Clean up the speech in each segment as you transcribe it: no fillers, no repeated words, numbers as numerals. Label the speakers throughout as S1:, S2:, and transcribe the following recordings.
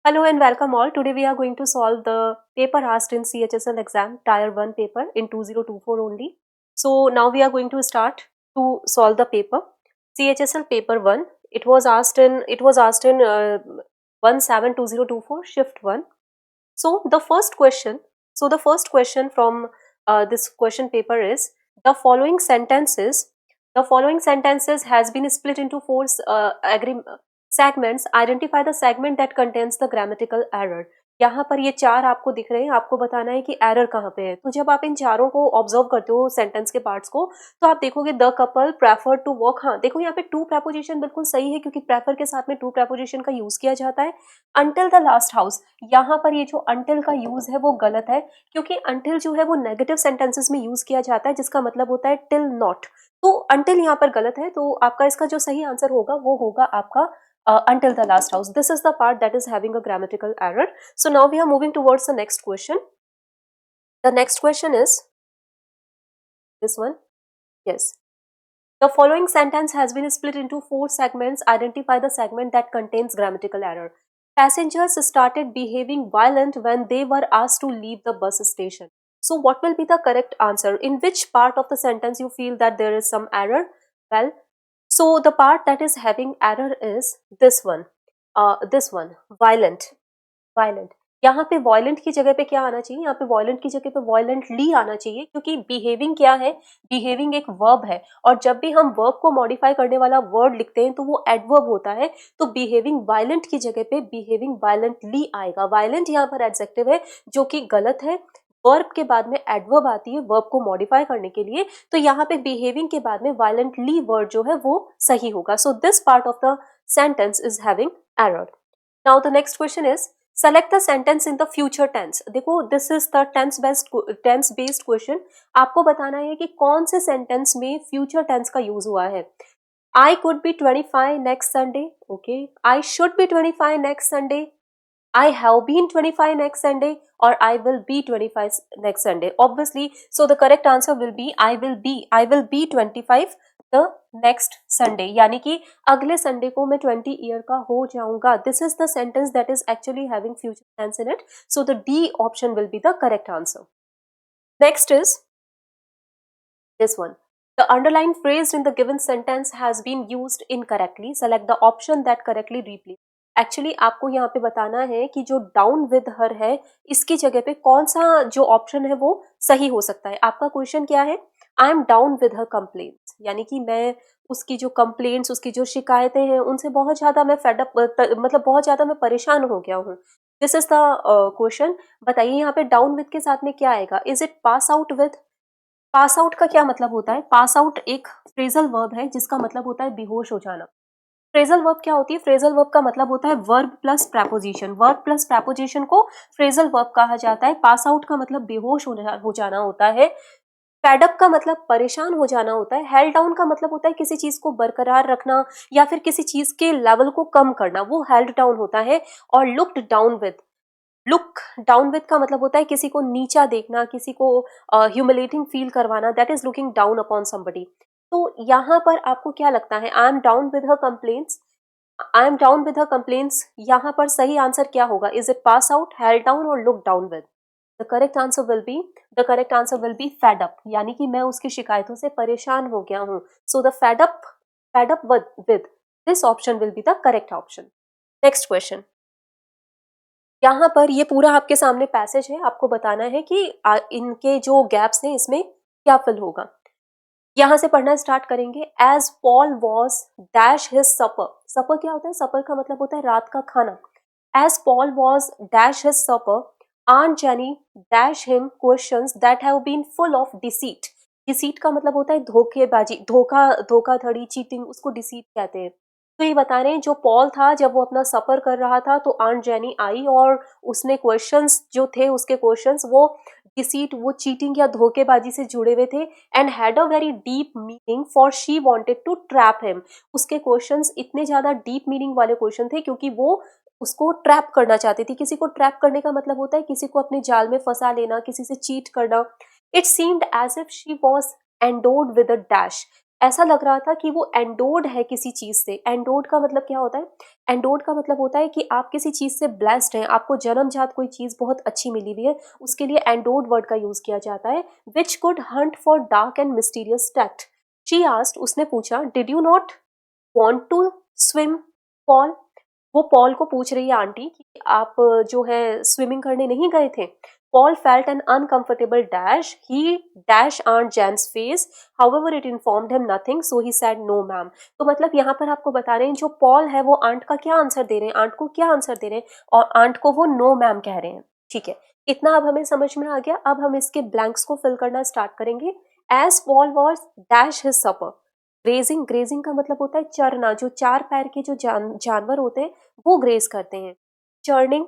S1: Hello and welcome all. Today we are going to solve the paper asked in CHSL exam Tier 1 paper in 2024 only. So now we are going to start to solve the paper. CHSL paper 1. It was asked in 172024 shift 1. So the first question from this question paper is the following sentences has been split into four segments. Identify the segment that contains the grammatical error. यहाँ पर ये चार आपको दिख रहे हैं, आपको बताना है कि एरर कहाँ पे है। तो जब आप इन चारों को ऑब्जर्व करते हो सेंटेंस के पार्ट्स को, तो आप देखोगे the couple prefer to walk. हाँ देखो यहाँ पे टू प्रेपोजिशन बिल्कुल सही है, क्योंकि प्रेफर के साथ में टू प्रेपोजिशन का यूज किया जाता है। अंटिल द लास्ट हाउस, यहाँ पर ये जो अंटिल का यूज है वो गलत है, क्योंकि अंटिल जो है वो नेगेटिव सेंटेंसेस में यूज किया जाता है, जिसका मतलब होता है टिल नॉट। तो अंटिल यहाँ पर गलत है, तो आपका इसका जो सही आंसर होगा वो होगा आपका until the last house. This is the part that is having a grammatical error. So now we are moving towards the next question. The next question is this one. Yes. The following sentence has been split into four segments. Identify the segment that contains grammatical error. Passengers started behaving violent when they were asked to leave the bus station. So what will be the correct answer? In which part of the sentence you feel that there is some error? Well, so the part that is having error is this one, violent. यहाँ पे violent की जगह पे क्या आना चाहिए? यहाँ पे violent की जगह पे violently आना चाहिए, क्योंकि behaving क्या है? behaving एक verb है, और जब भी हम verb को modify करने वाला word लिखते हैं तो वो adverb होता है। तो behaving violent की जगह पे behaving violently आएगा। violent यहाँ पर adjective है, जो कि गलत है। वर्ब के बाद में एडवर्ब आती है वर्ब को मॉडिफाई करने के लिए, तो यहाँ पे बिहेविंग के बाद में वायलेंटली वर्ड जो है वो सही होगा। So this part of the sentence is having error. Now the next question is select the sentence in the future tense. देखो this is the tense based question. आपको बताना है कि कौन से सेंटेंस में फ्यूचर टेंस का यूज हुआ है। I could be 25 next Sunday. Okay. I should be 25 next Sunday. I have been 25 next Sunday, or I will be 25 next Sunday. Obviously, so the correct answer will be I will be 25 the next Sunday. यानी कि अगले Sunday को मैं 20 year का हो जाऊंगा। This is the sentence that is actually having future tense in it. So the D option will be the correct answer. Next is this one. The underlined phrase in the given sentence has been used incorrectly. Select the option that correctly replaces. Actually आपको यहाँ पे बताना है कि जो down with हर है इसकी जगह पे कौन सा जो ऑप्शन है वो सही हो सकता है। आपका क्वेश्चन क्या है? I am down with her complaints, यानी कि मैं उसकी जो कंप्लेंट्स, उसकी जो शिकायतें हैं उनसे बहुत ज्यादा मैं फेडअप, मतलब बहुत ज्यादा मैं परेशान हो गया हूँ। This is the question. बताइए यहाँ पे डाउन विद के साथ में क्या आएगा? Is it pass out with? Pass out का क्या मतलब होता है? पास आउट एक फ्रेजल वर्ब है जिसका मतलब होता है बेहोश हो जाना। फ्रेजल वर्ब क्या होती है? फ्रेजल वर्ब का मतलब होता है verb plus preposition. Verb plus preposition को फ्रेजल वर्ब कहा जाता है। पास आउट का मतलब बेहोश हो जाना होता है। फेडअप का मतलब परेशान हो जाना होता है। हेल्ड डाउन का मतलब होता है किसी चीज को बरकरार रखना या फिर किसी चीज के लेवल को कम करना, वो हेल्ड डाउन होता है। और लुक डाउन विद का मतलब होता है किसी को नीचा देखना, किसी को ह्यूमिलेटिंग फील करवाना, that is looking down upon somebody. तो यहाँ पर आपको क्या लगता है? I am down with her complaints, I am down with her complaints, यहाँ पर सही आंसर क्या होगा? Is it pass out, held down और look down with? The correct answer will be fed up, यानी कि मैं उसकी शिकायतों से परेशान हो गया हूँ। So the fed up with this option will be the correct option. Next question. यहाँ पर ये पूरा आपके सामने पैसेज है, आपको बताना है कि इनके जो गैप्स हैं इसमें क्या फिल होगा। यहाँ से पढ़ना स्टार्ट करेंगे। As Paul was dash his supper. Supper क्या होता है? सपर का मतलब होता है रात का खाना। As Paul was dash his supper, aunt Jenny dash him questions that have been full of deceit. Deceit का मतलब होता है धोखेबाजी, धोखाधड़ी, चीटिंग, उसको डिसीट कहते हैं। तो ये बता रहे हैं जो पॉल था जब वो अपना सफर कर रहा था तो आंट जेनी आई और उसने क्वेश्चंस जो थे उसके क्वेश्चंस वो डिसीट, वो चीटिंग या धोखेबाजी से जुड़े हुए थे। And had a very deep meaning for she wanted to trap him. उसके क्वेश्चंस इतने ज्यादा डीप मीनिंग वाले क्वेश्चन थे क्योंकि वो उसको ट्रैप करना चाहती थी। किसी को ट्रैप करने का मतलब होता है किसी को अपने जाल में फंसा लेना, किसी से चीट करना। It seemed as if she was endowed with a dash. ऐसा लग रहा था कि वो एंडोर्ड है किसी चीज से। एंडोर्ड का मतलब क्या होता है? एंडोड का मतलब होता है कि आप किसी चीज से ब्लेस्ड हैं, आपको जन्मजात कोई चीज बहुत अच्छी मिली हुई है, उसके लिए एंडोड वर्ड का यूज किया जाता है। Which could hunt for dark and mysterious tact. She asked, उसने पूछा, did you not want to swim Paul. वो पॉल को पूछ रही है आंटी कि आप जो है स्विमिंग करने नहीं गए थे। Paul felt an uncomfortable dash, he dash aunt Jane's face, however it informed him nothing, so he said no ma'am. तो मतलब यहाँ पर आपको बता रहे हैं जो पॉल है वो आंट का क्या आंसर दे रहे हैं, आंट को क्या आंसर दे रहे हैं, और आंट को वो नो मैम कह रहे हैं। ठीक है, इतना अब हमें समझ में आ गया। अब हम इसके ब्लैंक्स को फिल करना स्टार्ट करेंगे। As Paul was dash his supper. Grazing, grazing का मतलब होता है चरना, जो चार पैर के जो जानवर होते हैं वो ग्रेज करते हैं। Churning,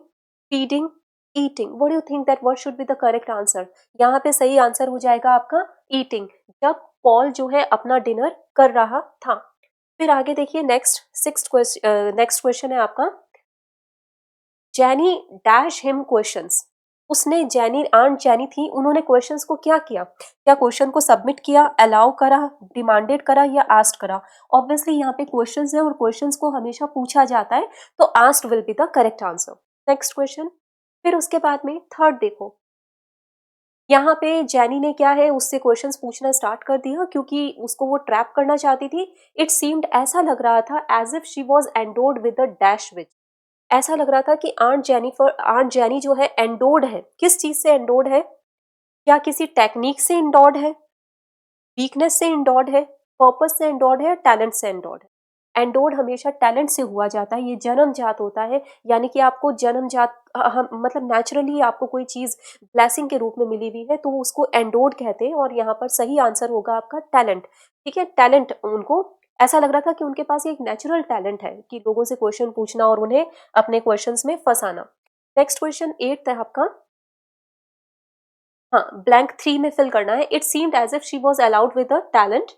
S1: feeding, eating. What do you think that what should be the correct answer? यहाँ पे सही आंसर हो जाएगा आपका ईटिंग, जब पॉल जो है अपना डिनर कर रहा था। फिर आगे देखिए, नेक्स्ट क्वेश्चन है आपका, जैनी डैश हिम क्वेश्चंस। उसने जैनी, आंट जैनी थी, उन्होंने क्वेश्चंस को क्या किया? क्या क्वेश्चन को सबमिट किया, अलाउ करा, डिमांडेड करा या आस्क्ड करा? ऑब्वियसली यहाँ पे क्वेश्चंस है और क्वेश्चंस को हमेशा पूछा जाता है, तो asked will be the correct answer. Next question. फिर उसके बाद में थर्ड देखो, यहाँ पे जैनी ने क्या है उससे क्वेश्चंस पूछना स्टार्ट कर दिया क्योंकि उसको वो ट्रैप करना चाहती थी। इट सीम्ड, ऐसा लग रहा था, as if she was endowed with a dash which. ऐसा लग रहा था कि आंट जैनी जो है एंडोर्ड है, किस चीज से एंडोर्ड है? क्या किसी टेक्निक से एंडोर्ड है, वीकनेस से एंडोर्ड है, पर्पस से एंडोर्ड है, टैलेंट से एंडोर्ड है? एंडोर्ड हमेशा टैलेंट से हुआ जाता है, ये जन्मजात होता है, यानी कि आपको जन्मजात मतलब नेचुरली आपको कोई चीज ब्लेसिंग के रूप में मिली हुई है तो उसको एंडोर्ड कहते हैं, और यहाँ पर सही आंसर होगा आपका टैलेंट। ठीक है, टैलेंट, उनको ऐसा लग रहा था कि उनके पास एक नेचुरल टैलेंट है कि लोगों से क्वेश्चन पूछना और उन्हें अपने क्वेश्चंस में फंसाना। नेक्स्ट क्वेश्चन 8 है आपका, हाँ, ब्लैंक 3 में फिल करना है। It seemed as if she was allowed with a talent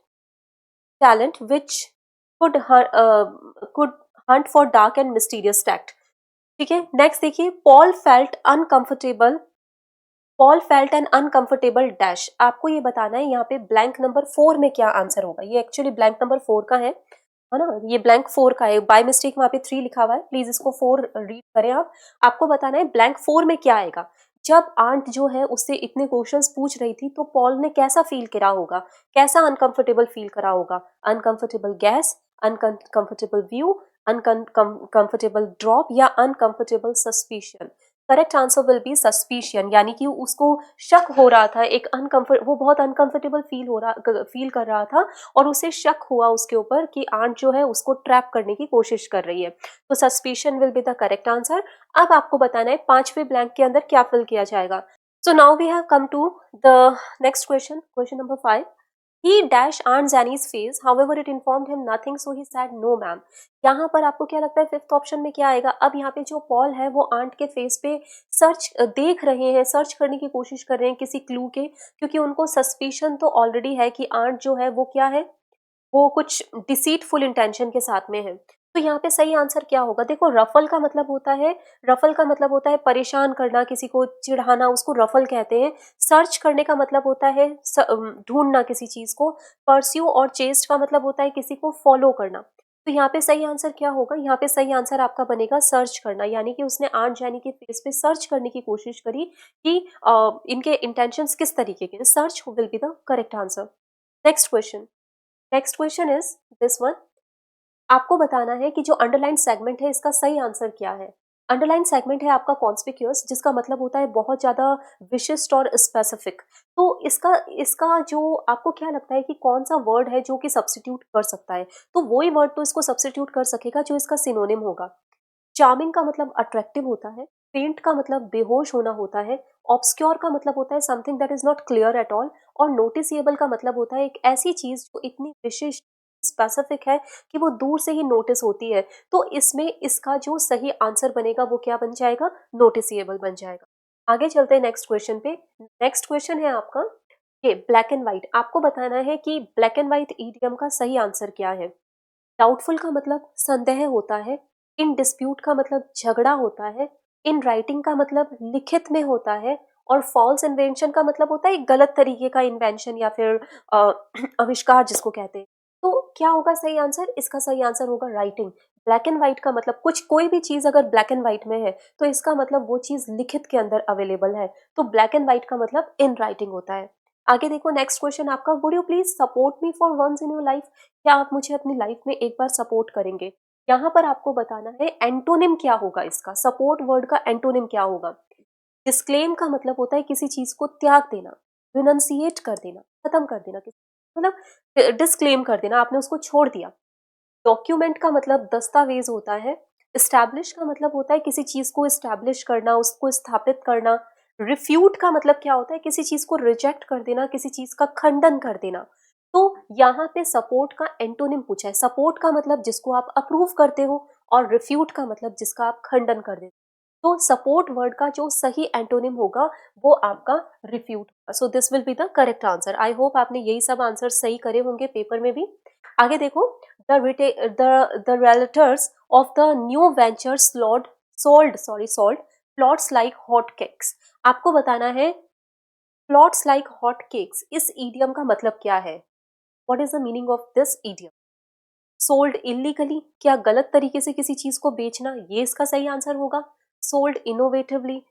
S1: which could hunt for dark and mysterious tact। ठीक है, नेक्स्ट देखिए, Paul felt an uncomfortable dash. आपको ये बताना है यहाँ पे ब्लैंक नंबर 4 में क्या आंसर होगा। ये एक्चुअली ब्लैंक नंबर 4 का है ना, ये ब्लैंक 4 का है, बाय मिस्टेक वहां पे 3 लिखा हुआ है, प्लीज इसको 4 रीड करें आप। आपको बताना है ब्लैंक 4 में क्या आएगा। जब आंट जो है उससे इतने क्वेश्चंस पूछ रही थी तो पॉल ने कैसा फील करा होगा, कैसा अनकंफर्टेबल फील करा होगा? Uncomfortable gas, uncomfortable view, uncomfortable drop या uncomfortable suspicion? Correct answer will be suspicion, यानी कि उसको शक हो रहा था, एक अनकंफर्ट, वो बहुत अनकंफर्टेबल फील कर रहा था और उसे शक हुआ उसके ऊपर कि आंट जो है उसको ट्रैप करने की कोशिश कर रही है, तो suspicion will be the correct answer. अब आपको बताना है पांचवें ब्लैंक के अंदर क्या फिल किया जाएगा। So now we have come to the next question, question number 5। He dashed Aunt Zanny's face, however it informed him nothing, so he said no ma'am। यहाँ पर आपको क्या लगता है फिफ्थ ऑप्शन में क्या आएगा? अब यहाँ पे जो पॉल है वो आंट के फेस पे देख रहे हैं, सर्च करने की कोशिश कर रहे हैं किसी क्लू के, क्योंकि उनको सस्पिशन तो ऑलरेडी है कि आंट जो है वो क्या है, वो कुछ डिसीटफुल इंटेंशन के साथ में है। तो यहाँ पे सही आंसर क्या होगा? देखो, रफल का मतलब होता है परेशान करना, किसी को चिढ़ाना, उसको रफल कहते हैं। सर्च करने का मतलब होता है ढूंढना किसी चीज को। परस्यू और चेस्ट का मतलब होता है किसी को फॉलो करना। तो यहाँ पे सही आंसर क्या होगा? यहाँ पे सही आंसर आपका बनेगा सर्च करना, यानी कि उसने आंट जैनी के फेस पे सर्च करने की कोशिश करी कि इनके इंटेंशंस किस तरीके के। Search will be the correct answer. Next question is this one. आपको बताना है कि जो अंडरलाइन सेगमेंट है इसका सही आंसर क्या है। अंडरलाइन सेगमेंट है आपका कॉन्स्पिक्यूअस, जिसका मतलब होता है बहुत ज्यादा विशिष्ट और स्पेसिफिक। तो इसका इसका जो आपको क्या लगता है कि कौन सा वर्ड है जो कि सब्स्टिट्यूट कर सकता है? तो वही वर्ड तो इसको सब्स्टिट्यूट कर सकेगा जो इसका सिनोनिम होगा। चार्मिंग का मतलब अट्रैक्टिव होता है, फेंट का मतलब बेहोश होना होता है, ऑब्सक्योर का मतलब होता है something that is not clear at all, और नोटिसिएबल का मतलब होता है एक ऐसी चीज जो इतनी विशिष्ट स्पेसिफिक है कि वो दूर से ही नोटिस होती है। तो इसमें इसका जो सही आंसर बनेगा वो क्या बन जाएगा? नोटिसिएबल बन जाएगा। आगे चलते हैं नेक्स्ट क्वेश्चन पे। नेक्स्ट क्वेश्चन है आपका ये ब्लैक एंड व्हाइट। आपको बताना है कि ब्लैक एंड व्हाइट ईडियम का सही आंसर क्या है। डाउटफुल का मतलब संदेह होता है, इन डिस्प्यूट का मतलब झगड़ा होता है, इन राइटिंग का मतलब लिखित में होता है, और फॉल्स इन्वेंशन का मतलब होता है एक गलत तरीके का इन्वेंशन या फिर आविष्कार जिसको कहते हैं। तो क्या होगा सही आंसर? इसका सही आंसर होगा राइटिंग। ब्लैक एंड व्हाइट का मतलब कुछ कोई भी चीज अगर ब्लैक एंड व्हाइट में है तो इसका मतलब वो चीज लिखित के अंदर अवेलेबल है, तो ब्लैक एंड व्हाइट का मतलब इन राइटिंग होता है। आगे देखो नेक्स्ट क्वेश्चन आपका, would you please support me for once in your life, क्या आप मुझे अपनी लाइफ में एक बार सपोर्ट करेंगे। यहाँ पर आपको बताना है एंटोनिम क्या होगा इसका, सपोर्ट वर्ड का एंटोनिम क्या होगा। डिस्क्लेम का मतलब होता है किसी चीज को त्याग देना, रिनंसिएट कर देना, खत्म कर देना, मतलब डिस्क्लेम कर देना, आपने उसको छोड़ दिया। डॉक्यूमेंट का मतलब दस्तावेज होता है। इस्टेब्लिश का मतलब होता है किसी चीज को इस्टेब्लिश करना, उसको स्थापित करना। रिफ्यूट का मतलब क्या होता है, किसी चीज को रिजेक्ट कर देना, किसी चीज का खंडन कर देना। तो यहाँ पे सपोर्ट का एंटोनिम पूछा है। सपोर्ट का मतलब जिसको आप अप्रूव करते हो, और रिफ्यूट का मतलब जिसका आप खंडन कर देते हो। तो सपोर्ट वर्ड का जो सही एंटोनिम होगा वो आपका रिफ्यूट होगा। So this will be the correct answer. I hope आपने यही सब आंसर सही करे होंगे पेपर में भी। आगे देखो, the relators of the new venture sold plots like hot cakes। आपको बताना है plots like hot cakes इस idiom का मतलब क्या है। What is the meaning of this idiom? Sold illegally, क्या गलत तरीके से किसी चीज को बेचना, ये इसका सही आंसर होगा। सोल्ड इनोवेटिवली,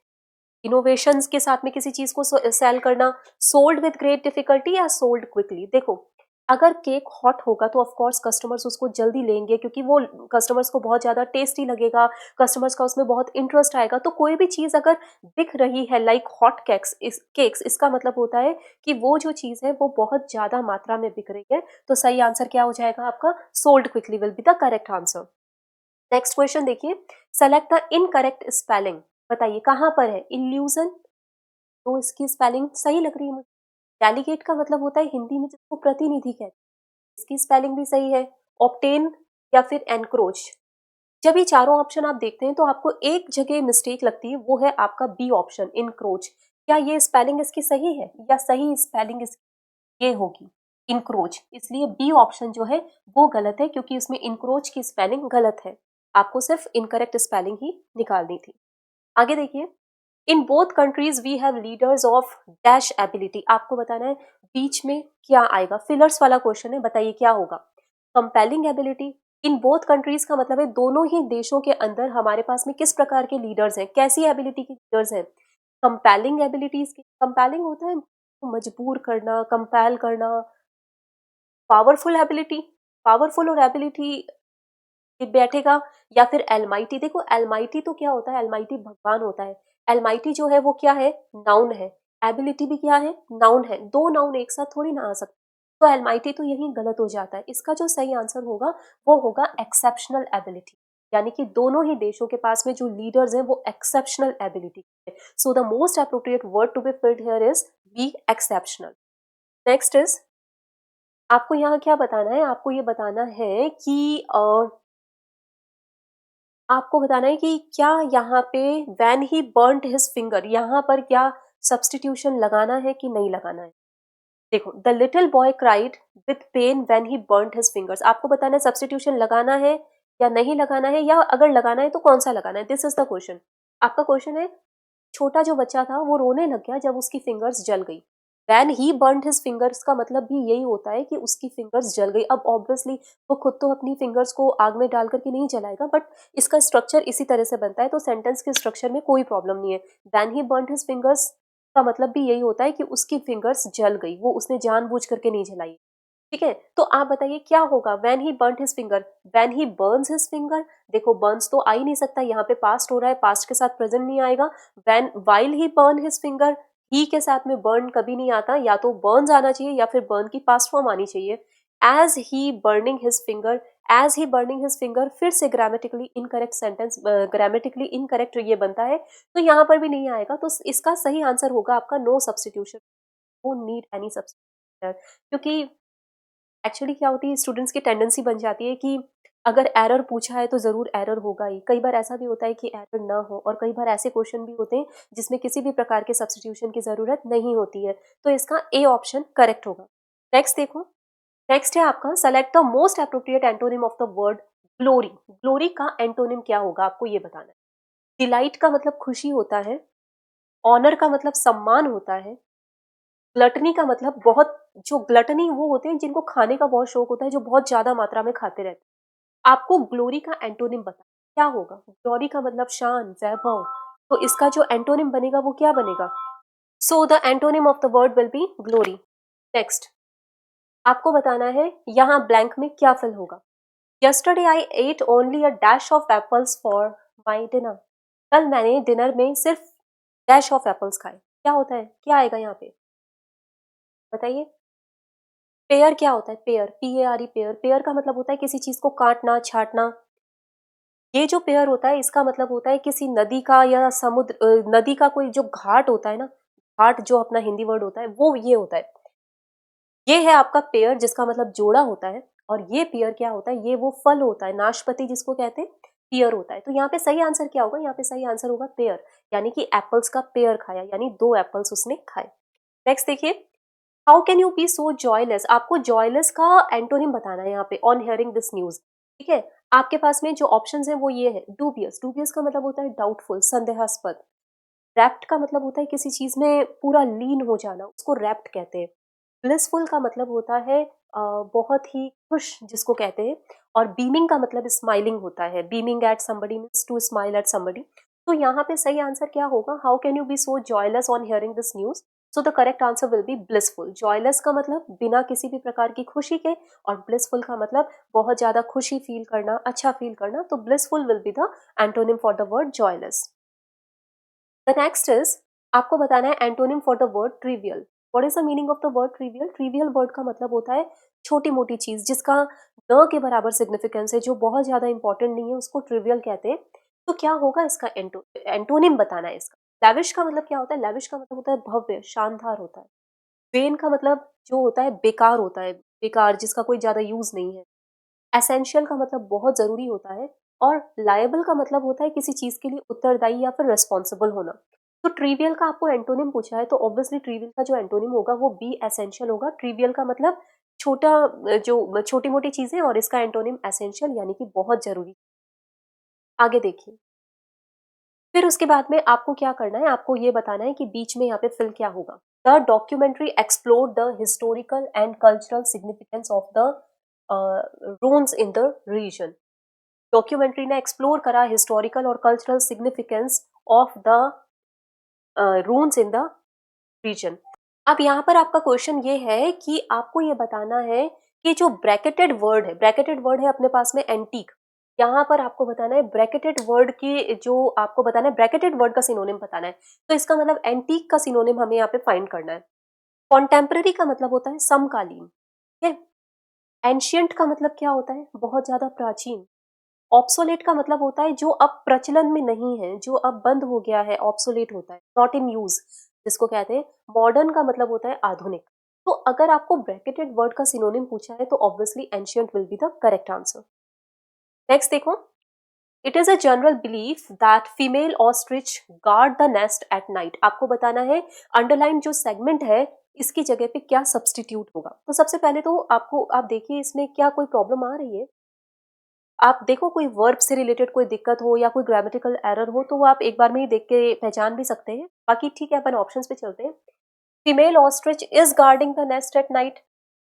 S1: इनोवेशंस के साथ में किसी चीज को सेल करना। सोल्ड विद ग्रेट डिफिकल्टी या सोल्ड क्विकली। देखो अगर केक हॉट होगा तो ऑफ कोर्स कस्टमर्स उसको जल्दी लेंगे, क्योंकि वो कस्टमर्स को बहुत ज्यादा टेस्टी लगेगा, कस्टमर्स का उसमें बहुत इंटरेस्ट आएगा। तो कोई भी चीज अगर बिक रही है लाइक हॉट केक्स, इसका मतलब होता है कि वो जो चीज है वो बहुत ज्यादा मात्रा में बिक रही है। तो सही आंसर क्या हो जाएगा आपका, sold quickly will be the correct answer. Next question देखिए, सेलेक्ट द इनकरेक्ट स्पेलिंग। बताइए कहाँ पर है इल्यूजन, तो इसकी स्पेलिंग सही लग रही है मुझे। डेलीगेट का मतलब होता है हिंदी में जिसको प्रतिनिधि कहते हैं, इसकी स्पेलिंग भी सही है। ऑब्टेन या फिर एनक्रोच। जब ये चारों ऑप्शन आप देखते हैं तो आपको एक जगह मिस्टेक लगती है, वो है आपका बी ऑप्शन इनक्रोच। क्या ये स्पेलिंग इसकी सही है, या सही स्पेलिंग इसकी ये होगी इनक्रोच। इसलिए बी ऑप्शन जो है वो गलत है, क्योंकि उसमें इनक्रोच की स्पेलिंग गलत है। आपको सिर्फ इनकरेक्ट स्पेलिंग ही निकालनी थी। आगे देखिए, in both countries we have leaders of dash ability. आपको बताना है बीच में क्या आएगा, फिलर्स वाला क्वेश्चन है, बताइए क्या होगा। कंपेलिंग एबिलिटी, इन बोथ कंट्रीज का मतलब है दोनों ही देशों के अंदर हमारे पास में किस प्रकार के लीडर्स हैं, कैसी एबिलिटी के लीडर्स हैं। कंपेलिंग एबिलिटीज की, कंपेलिंग होता है मजबूर करना, कंपेल करना। पावरफुल एबिलिटी, पावरफुल और एबिलिटी बैठेगा, या फिर एलमाइटी। देखो एलमाइटी तो क्या होता है, एलमाइटी भगवान होता है। एलमाइटी जो है वो क्या है, नाउन है। एबिलिटी भी क्या है, नाउन है। दो नाउन एक साथ थोड़ी ना आ सकते, तो एलमाइटी तो यही गलत हो जाता है। इसका जो सही आंसर होगा वो होगा एक्सेप्शनल एबिलिटी, यानी कि दोनों ही देशों के पास में जो लीडर्स हैं वो एक्सेप्शनल एबिलिटी है। So the most appropriate word to be filled here is B exceptional. Next is, आपको यहाँ क्या बताना है, आपको ये बताना है कि आपको बताना है कि क्या यहाँ पे when he burnt his finger, यहाँ पर क्या सब्स्टिट्यूशन लगाना है कि नहीं लगाना है। देखो the little boy cried with pain when he burnt his fingers. आपको बताना है सब्स्टिट्यूशन लगाना है या नहीं लगाना है, या अगर लगाना है तो कौन सा लगाना है। This is the question. आपका क्वेश्चन है, छोटा जो बच्चा था वो रोने लग गया जब उसकी फिंगर्स जल गई। When he burned his fingers का मतलब भी यही होता है कि उसकी फिंगर्स जल गई। अब ऑब्वियसली वो खुद तो अपनी फिंगर्स को आग में डाल करके नहीं जलाएगा, बट इसका स्ट्रक्चर इसी तरह से बनता है, तो सेंटेंस के स्ट्रक्चर में कोई प्रॉब्लम नहीं है। When he burned his fingers का मतलब भी यही होता है कि उसकी फिंगर्स जल गई, वो उसने जानबूझ करके नहीं जलाई। ठीक है, तो आप बताइए क्या होगा when he burned his finger, when he Burns his finger. देखो बर्न्स तो आ ही नहीं सकता, यहाँ पे पास्ट हो रहा है, पास्ट के साथ प्रेजेंट नहीं आएगा। When while he burn his finger, he के साथ में बर्न कभी नहीं आता, या तो बर्न्स आना चाहिए या फिर बर्न की पास्ट फॉर्म आनी चाहिए। As he burning his finger, as he burning his finger फिर से grammatically incorrect sentence, grammatically incorrect ये बनता है, तो यहाँ पर भी नहीं आएगा। तो इसका सही आंसर होगा आपका no substitution, no need any substitution. क्योंकि एक्चुअली क्या होती है, स्टूडेंट्स की टेंडेंसी बन जाती है कि अगर एरर पूछा है तो ज़रूर एरर होगा ही। कई बार ऐसा भी होता है कि एरर ना हो, और कई बार ऐसे क्वेश्चन भी होते हैं जिसमें किसी भी प्रकार के सब्स्टिट्यूशन की ज़रूरत नहीं होती है। तो इसका ए ऑप्शन करेक्ट होगा। नेक्स्ट देखो, नेक्स्ट है आपका, select the most appropriate antonym of the word glory. Glory का एंटोनिम क्या होगा, आपको ये बताना है। डिलाइट का मतलब खुशी होता है, ऑनर का मतलब सम्मान होता है, ग्लटनी का मतलब बहुत, जो ग्लटनी वो होते हैं जिनको खाने का बहुत शौक होता है, जो बहुत ज्यादा मात्रा में खाते रहते हैं। आपको ग्लोरी का एंटोनिम बताना क्या होगा। ग्लोरी का मतलब शान, वैभव, तो इसका जो एंटोनिम बनेगा वो क्या बनेगा। So the antonym of the word will be glory. Next आपको बताना है यहाँ ब्लैंक में क्या फिल होगा। Yesterday I ate only a dash of apples for my dinner. कल मैंने डिनर में सिर्फ डैश ऑफ एप्पल्स खाए। क्या होता है, क्या आएगा यहाँ पे बताइए। पेयर क्या होता है, पेयर, PARE, पेयर। पेयर का मतलब होता है किसी चीज को काटना, छाटना। ये जो पेयर होता है इसका मतलब होता है किसी नदी का या समुद्र, नदी का कोई जो घाट होता है ना, घाट जो अपना हिंदी वर्ड होता है वो ये होता है। ये है आपका पेयर जिसका मतलब जोड़ा होता है। और ये पेयर क्या होता है, ये वो फल होता है, नाशपाती जिसको कहते हैं, पेयर होता है। तो यहाँ पे सही आंसर क्या होगा, यहाँ पे सही आंसर होगा पेयर, यानी कि एप्पल्स का पेयर खाया, यानी 2 एप्पल्स उसने खाए। नेक्स्ट देखिए, how can you be so joyless. आपको जॉयलेस का एंटोनिम बताना है यहाँ पे ऑन हियरिंग दिस न्यूज। ठीक है, आपके पास में जो ऑप्शंस है वो ये है। डूबियस, डूबियस का मतलब होता है डाउटफुल, संदेहास्पद। रैप्ट का मतलब होता है किसी चीज में पूरा लीन हो जाना, उसको रैप्ट कहते हैं। ब्लिसफुल का मतलब होता है बहुत ही खुश जिसको कहते हैं। और बीमिंग का मतलब स्माइलिंग होता है। Beaming at somebody means to smile at somebody. तो यहाँ पे सही आंसर क्या होगा, how can you be so joyless on hearing this news. So the correct answer will be blissful. Joyless का मतलब बिना किसी भी प्रकार की खुशी के, और ब्लिसफुल का मतलब बहुत ज्यादा खुशी फील करना, अच्छा फील करना। तो blissful will be the antonym for the word joyless. The next is, आपको बताना है antonym for the word trivial. What is the meaning of the word trivial. Trivial word का मतलब होता है छोटी मोटी चीज जिसका न के बराबर सिग्निफिकेंस है, जो बहुत ज्यादा इंपॉर्टेंट नहीं है, उसको ट्रिवियल कहते हैं। तो क्या होगा इसका एंटोनिम बताना है इसका। लैविश का मतलब क्या होता है, लैविश का मतलब होता है भव्य, शानदार होता है। वेन का मतलब जो होता है बेकार होता है, बेकार जिसका कोई ज्यादा यूज नहीं है। एसेंशियल का मतलब बहुत जरूरी होता है। और लायबल का मतलब होता है किसी चीज के लिए उत्तरदायी या फिर रिस्पॉन्सिबल होना। तो ट्रिवियल का आपको एंटोनिम पूछा है, तो ऑब्वियसली ट्रिवियल का जो एंटोनिम होगा वो बी एसेंशियल होगा। ट्रिवियल का मतलब छोटा, जो छोटी मोटी चीजें, और इसका एंटोनिम एसेंशियल यानी कि बहुत जरूरी। आगे देखिए, फिर उसके बाद में आपको क्या करना है, आपको ये बताना है कि बीच में यहाँ पे फिल क्या होगा। The documentary explore the historical and cultural significance of the runes in the region. Documentary ने एक्सप्लोर करा हिस्टोरिकल और cultural significance of the runes in the region. अब यहाँ पर आपका क्वेश्चन ये है कि आपको ये बताना है कि जो ब्रैकेटेड वर्ड है, ब्रैकेटेड वर्ड है अपने पास में एंटीक। यहाँ पर आपको बताना है ब्रैकेटेड वर्ड की, जो आपको बताना है ब्रैकेटेड वर्ड का सिनोनिम बताना है। तो इसका मतलब एंटीक का सिनोनिम हमें यहाँ पे फाइंड करना है। कॉन्टेम्पररी का मतलब होता है समकालीन। ठीक है। एंशियंट का मतलब क्या होता है, बहुत ज्यादा प्राचीन। ऑब्सोलेट का मतलब होता है जो अब प्रचलन में नहीं है, जो अब बंद हो गया है, ऑब्सोलेट होता है, नॉट इन यूज जिसको कहते हैं। मॉडर्न का मतलब होता है आधुनिक। तो अगर आपको ब्रैकेटेड वर्ड का सिनोनिम पूछा है तो obviously ancient will be the correct answer. Next देखो, it is a general belief that female ostrich guard the nest at night. आपको बताना है अंडरलाइन जो सेगमेंट है इसकी जगह पे क्या सब्सटीट्यूट होगा। तो सबसे पहले तो आपको, आप देखिए इसमें क्या कोई प्रॉब्लम आ रही है। आप देखो कोई वर्ब से रिलेटेड कोई दिक्कत हो या कोई ग्रामेटिकल एरर हो तो वो आप एक बार में ही देख के पहचान भी सकते हैं। बाकी ठीक है, अपन ऑप्शंस पे चलते हैं। Female ostrich is guarding the nest at night,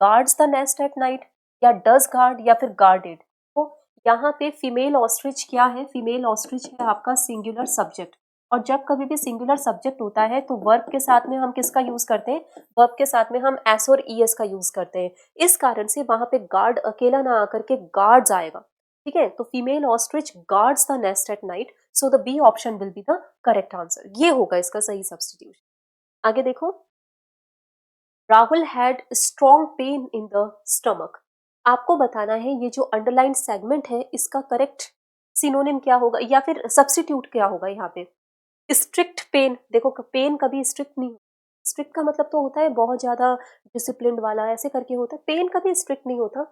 S1: guards the nest at night, या डज गार्ड, या फिर गार्डेड। तो यहाँ पे फीमेल ऑस्ट्रिच क्या है, फीमेल ऑस्ट्रिच है आपका सिंगुलर सब्जेक्ट। और जब कभी भी सिंगुलर सब्जेक्ट होता है तो वर्ब के साथ में हम किसका यूज करते हैं, वर्ब के साथ में हम एस और ईएस का यूज करते हैं। इस कारण से वहां पे गार्ड अकेला ना आकर के गार्ड्स आएगा। ठीक है, तो female ostrich guards the nest at night, so the B option will be the correct answer. ये होगा इसका सही सब्स्टिट्यूशन। आगे देखो, Rahul had strong pain in the stomach. आपको बताना है ये जो अंडरलाइन सेगमेंट है इसका करेक्ट सिनोनिम क्या होगा, या फिर सब्स्टिट्यूट क्या होगा यहाँ पे। स्ट्रिक्ट पेन, देखो पेन कभी स्ट्रिक्ट नहीं। स्ट्रिक्ट का मतलब तो होता है बहुत ज्यादा डिसिप्लिन वाला, ऐसे करके होता है। पेन कभी स्ट्रिक्ट नहीं होता।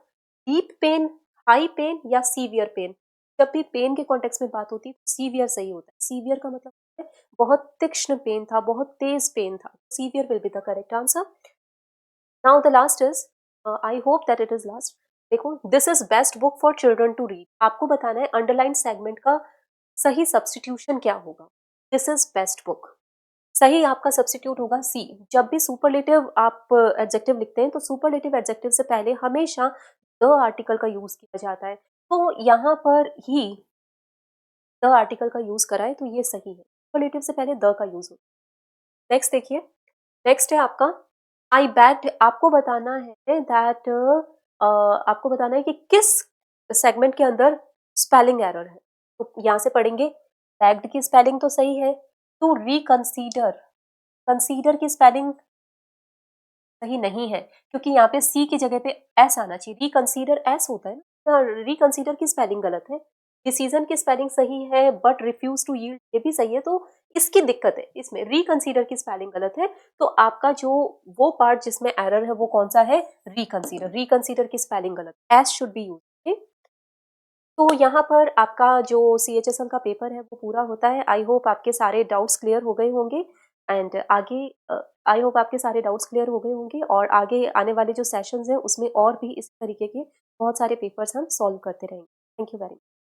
S1: डीप पेन, हाई पेन, या सीवियर पेन। जब भी पेन के कॉन्टेक्स्ट में बात होती है तो सीवियर सही होता है। सीवियर का मतलब है बहुत तीक्ष्ण पेन था, बहुत तेज पेन था। Severe will be the correct answer. Now the last is, I hope that it is last. देखो, this is best book for children to read. आपको बताना है अंडरलाइन सेगमेंट का सही सब्स्टिट्यूशन क्या होगा। दिस इज बेस्ट बुक, सही आपका सब्स्टिट्यूट होगा सी। जब भी सुपरलेटिव आप एडजेक्टिव लिखते हैं तो सुपरलेटिव एडजेक्टिव से पहले हमेशा द आर्टिकल का यूज किया जाता है। तो यहाँ पर ही द आर्टिकल का यूज करा है तो ये सही है। सुपरलेटिव से पहले द का यूज होता है। नेक्स्ट देखिए, नेक्स्ट है आपका आई बैट। आपको बताना है दैट आपको बताना है कि किस सेगमेंट के अंदर स्पेलिंग एरर है। तो यहाँ से पढ़ेंगे, बैग्ड की स्पेलिंग तो सही है, टू रिकंसीडर, कंसीडर की स्पेलिंग सही नहीं है क्योंकि यहाँ पे सी की जगह पे एस आना चाहिए, रिकंसीडर एस होता है ना, रिकंसीडर की स्पेलिंग गलत है। डिसीजन की स्पेलिंग सही है बट रिफ्यूज टू यील्ड ये भी सही है, तो इसकी दिक्कत है, इसमें रिकंसीडर की स्पेलिंग गलत है। तो आपका जो वो पार्ट जिसमें एरर है वो कौन सा है, रिकंसीडर, रिकंसीडर की स्पेलिंग गलत, एस शुड बी यूज। तो यहाँ पर आपका जो CHSL का पेपर है वो पूरा होता है। आई होप आपके सारे डाउट्स क्लियर हो गए होंगे एंड आगे आई होप आपके सारे डाउट्स क्लियर हो गए होंगे और आगे आने वाले जो सेशंस हैं उसमें और भी इस तरीके के बहुत सारे पेपर्स हम सॉल्व करते रहेंगे। Thank you very much.